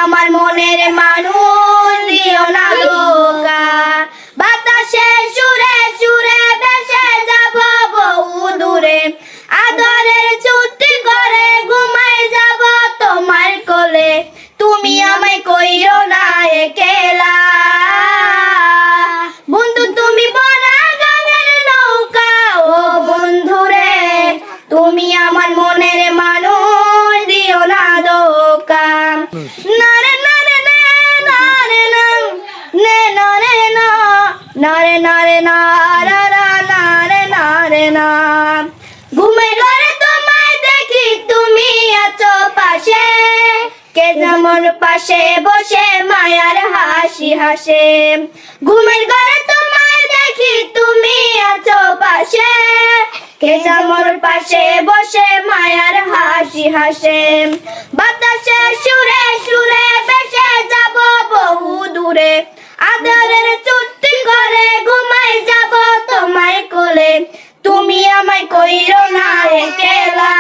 আমার মনের মানুষ দিও না ধোঁকা। বাতাসে সুরে সুরে ভেসে যাব বহু দূরে, আদরের চুক্তি করে ঘুমাই যাব তোমার কোলে। তুমি আমায় কইরো না একলা, বন্ধু তুমি বনা গানের নৌকা। ও বন্ধুরে তুমি আমার মনের মানুষ দিও না ধোঁকা। নারে নারে নে নারে নাম নে নারে না, নারে নারে না রা রা নারে নারে না। ঘুমের ঘরে তোমায় দেখি তুমি আছো পাশে, কে যেমন পাশে বসে মায়ার হাসি হাসে। ঘুমের ঘরে তোমায় দেখি তুমি আছো পাশে, কে যেমন পাশে বসে মায়ার হাসি হাসে। বাতাসে সুরে সুরে ভেসে যাব বহু দূরে, আদরের চুক্তি করে ঘুমাই যাব তোমার কোলে। তুমি আমায় কইরো না একলা।